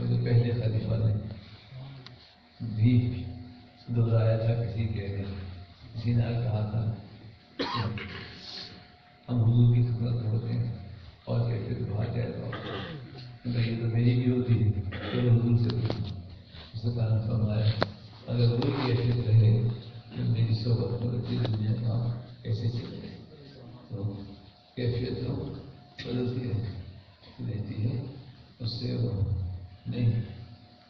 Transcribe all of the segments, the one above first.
کیونکہ پہلے خلیفہ نے بھی دہرایا تھا کسی کے لیے، کسی نے کہا تھا ہم حضور کی خدمت ہوتے ہیں اور کہتے دعا جائے تو یہ تو میری بھی ہوتی ہے کہ حضور سے پوچھوں. اس نے کہا فرمایا اگر وہی کیفیت رہے کہ میری صحبت میں رہتی دنیا کا کیسے چلے، تو کیفیت تو بدلتی رہتی ہے، اس سے وہ نہیں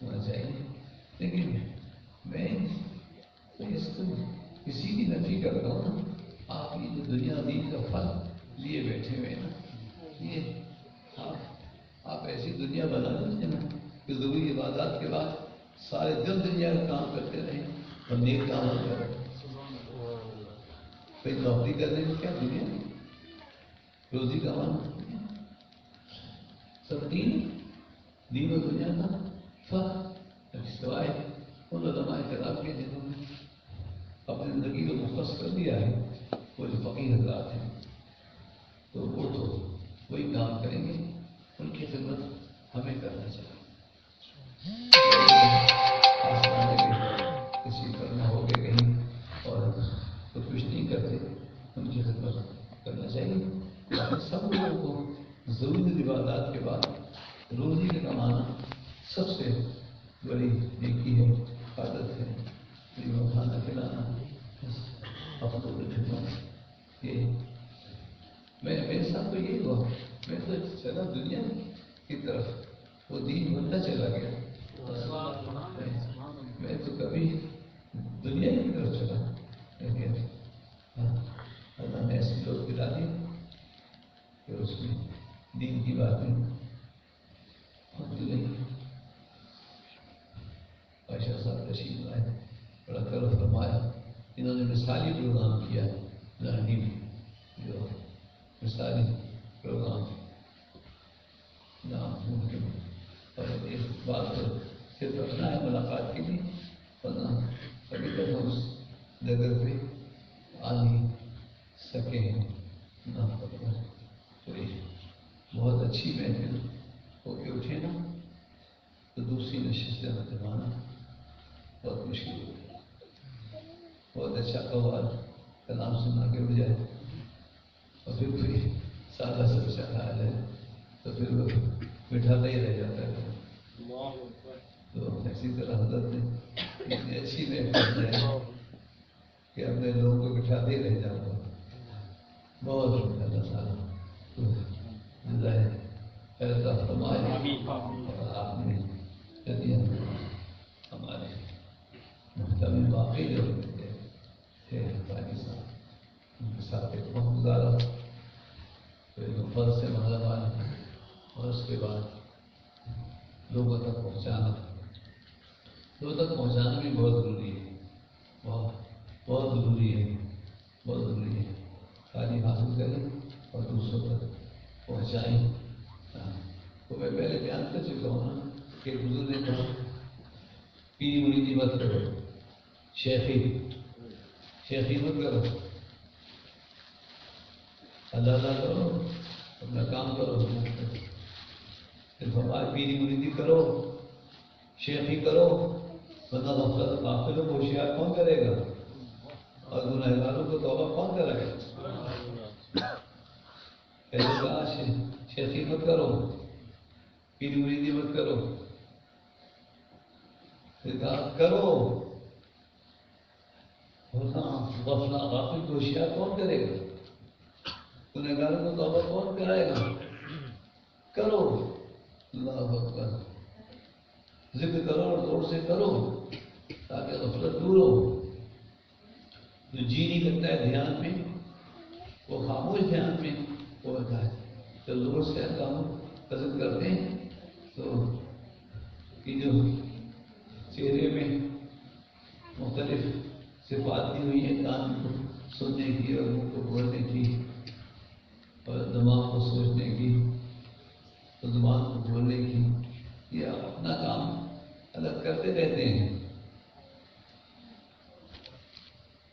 ہونا چاہیے. لیکن میں اس کو کسی کی نفی کرتا ہوں نا. آپ یہ جو دنیا دین کا پھل لیے بیٹھے ہوئے نا، یہ آپ ایسی دنیا بنا دیتے نا کہ ضروری عبادات کے بعد سارے دن دنیا کا کام کرتے رہیں اور نیک کام نہ کریں. کوئی نوکری کرنے میں کیا دنیا روزی کمانا سب دین و دنیا کا فرق سوائے ان علماء کرام کے جنہوں نے اپنی زندگی کو مختص کر دیا ہے. وہ جو فقیر حضرات ہیں تو وہ تو وہی کام کریں گے، ان کی خدمت ہمیں کرنا چاہیے. کسی کرنا ہو گیا کہیں اور تو کچھ نہیں کرتے، ان کی خدمت کرنا چاہیے. سب لوگوں کو ضروری عبادات کے بعد روزی کا کمانا سب سے بڑی نیکی ہے، عادت ہے. کھانا کھلانا اپنوں کی خدمت. یہ میرے ساتھ تو یہی ہوا. میں تو چلا دنیا کی طرف، وہ دین بنتا چلا گیا. میں تو کبھی دنیا کی طرف چلا، لیکن اللہ نے ایسے لوگ گرا دیے کہ اس میں دین کی باتیں ہوتی نہیں. عائشہ صاحب تشریف لائے، بڑا کرم فرمایا. انہوں نے مثالی پروگرام کیا، لرننگ جو مثالی پروگرام نام ممکن. اور ایک بات تو صرف رکھنا ہے ملاقات کے لیے، ورنہ کبھی تک ہم اس جگہ پہ آ نہیں سکے ہیں. نہ کوئی بہت اچھی محفل ہو کے اٹھے نا تو دوسری نشست جمانا بہت مشکل ہو گیا. بہت اچھا قوال کلام سنا کے اٹھ جائے اور پھر کوئی سادہ سب سے خیال ہے تو پھر وہ بٹھاتا ہی رہ جاتا ہے. تو اسی طرح حضرت نے اتنی اچھی محفل ہے کہ اپنے لوگوں کو بٹھاتے ہی رہ جاتا. بہت اللہ تعالیٰ جزائے خیر عطا فرمائے. اور آپ نے ہمارے محترم واقعی جو تھے بھائی صاحب، ان کے ساتھ ایک وقت گزارا، پھر فرض سے مطلب آئے اور اس کے بعد لوگوں تک پہنچانا بھی بہت ضروری ہے. بہت ضروری ہے. تعلیم حاصل کریں اور دوسروں تک پہنچائیں. تو میں پہلے بیان کر چکا ہوں نا کہ بزرگ نے کہا پیری مریدی مت کرو، شیخی مت کرو، اللہ کرو، اپنا کام کرو. ہماری پیری مریدی کرو، شیخی کرو، ورنہ غفلت غافلوں کو ہوشیار کون کرے گا اور گنہگاروں کو توبہ کون کرے گا. پہلے کہا شیخی مت کرو، پیری مریدی مت کرو، پھر کہا کرو، ورنہ غافل کو ہوشیار کون کرے گا، گنہگاروں کو توبہ کون کرائے گا. کرو، اللہ اکبر، ذکر کرو اور زور سے کرو تاکہ غفلت دور ہو. جو جی نہیں کرتا ہے دھیان میں، وہ خاموش دھیان میں وہ ہوتا ہے. جب زور سے اللہ قصد کرتے ہیں تو کہ جو چہرے میں مختلف صفات دی ہوئی ہیں، کان کو سننے کی اور منہ کو بولنے کی اور دماغ کو سوچنے کی اور زبان کو بولنے کی، یہ اپنا کام الگ کرتے رہتے ہیں.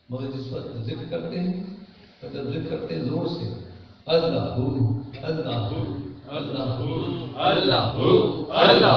مگر جس وقت ذکر کرتے ہیں تو جب ذکر کرتے ہیں زور سے اللہ اللہ اللہ اللہ اللہ اللہ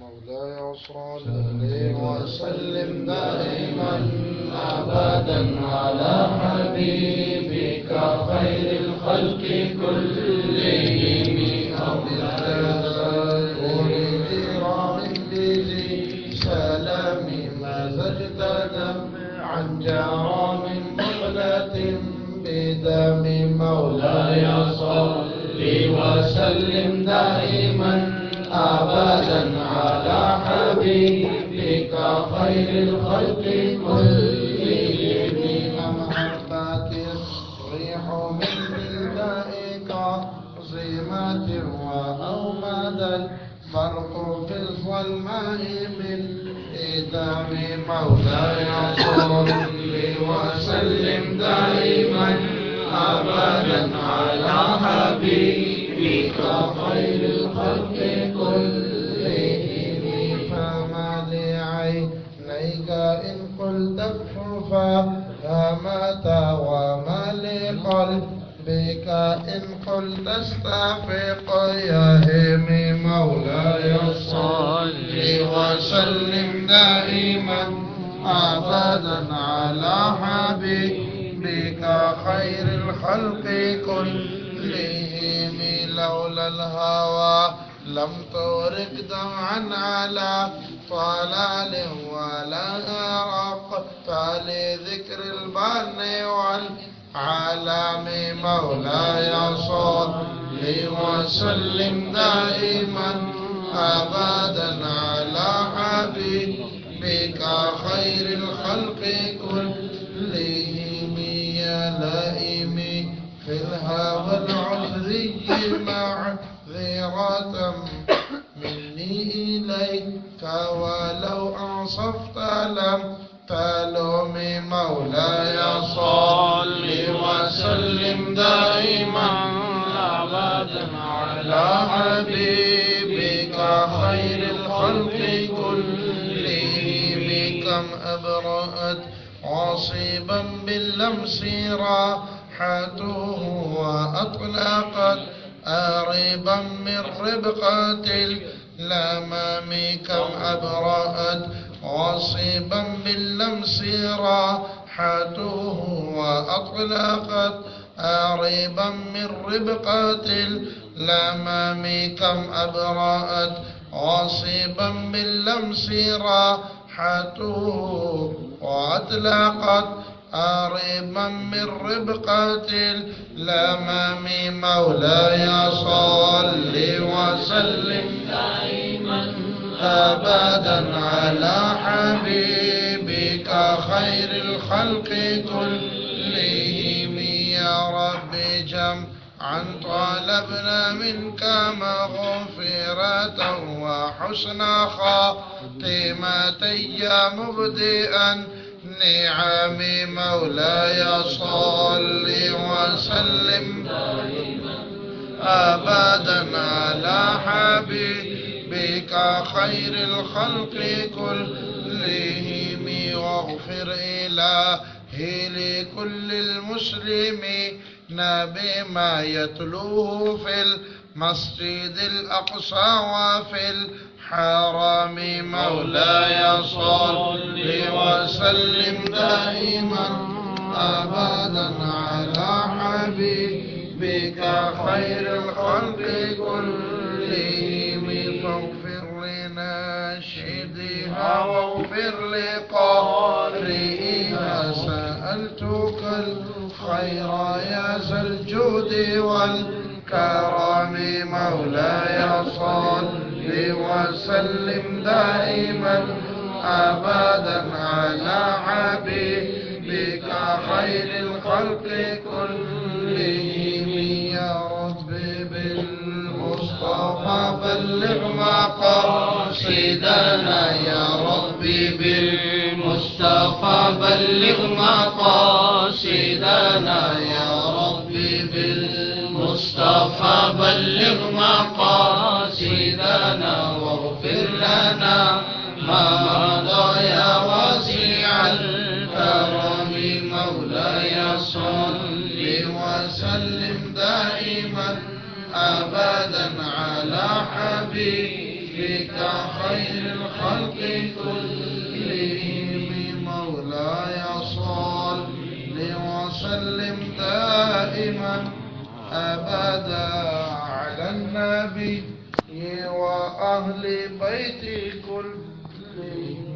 مولاي صل وسلم دائما ابدا على حبيبك خير الخلق كلهم سلام مزجت دمعا جرى من مغلة بدم مولاي صل وسلم دائما أبدا على حبيبك خير الخلق كلهم أمهبت الريح من بلدائك عظيمة وأومد البرق في الظلماء بالإدام مولاي صل وسلم دائما أبدا على حبيبك خير الخلق كلهم فما لعينيك إن قلت اكففا همت وما لقلبك إن قلت استفق يهم مولاي صل وسلم دائما أبدا على حبيبك خير الخلق كلهم لولا الهوى لم تورق دمعا على طلال ولا أرقت لذكر البن والعالم مولاي صل وسلم دائما أبدا على حبيبك خير الخلق كلهم يا لائمي في الهوى العذري معذرة مني إليك ولو أنصفت لم تلوم مولاي صل وسلم دائما أبدا على حبيبك خير الخلق كلهم كم أبرأت عصيبا باللمس راحته وأطلقت أريبا من ربقة الأمام كم أبرأت عصيبا باللمس راحته وأطلقت أريبا من ربقة الأمام كم أبرأت عصيبا باللمس راحته وأطلقت أريبا من ربقة الأمام مولاي صل وسلم دائما أبدا على حبيبك خير الخلق كلهم يا رب جمعا طلبنا منك مغفرة وحسن خاتمة يا مبدئا نعم مولاي صل وسلم أبدا على حبيبك خير الخلق كلهم واغفر إلهي لكل المسلمين بما يتلوه في المسجد الأقصى وفي الحرم مولاي صل وسلم دائما أبدا على حبيبك خير الخلق كلهم كلهم فاغفر لناشدها واغفر لقارئها سألتك الخير يا ذا الجود والكرم مولاي صل وسلم دائما أبدا على حبيبك خير الخلق كلهم يا رب بالمصطفى بلغ مقاصدنا يا رب بالمصطفى بلغ مقاصدنا يا رب بالمصطفى بلغ مقاصدنا واغفر لنا ما مضى يا واسع الكرم مولاي صل وسلم دائما أبدا على حبيبك خير الخلق كلهم مولاي صل وسلم دائما أبدا على النبي وأهل بيت كلهم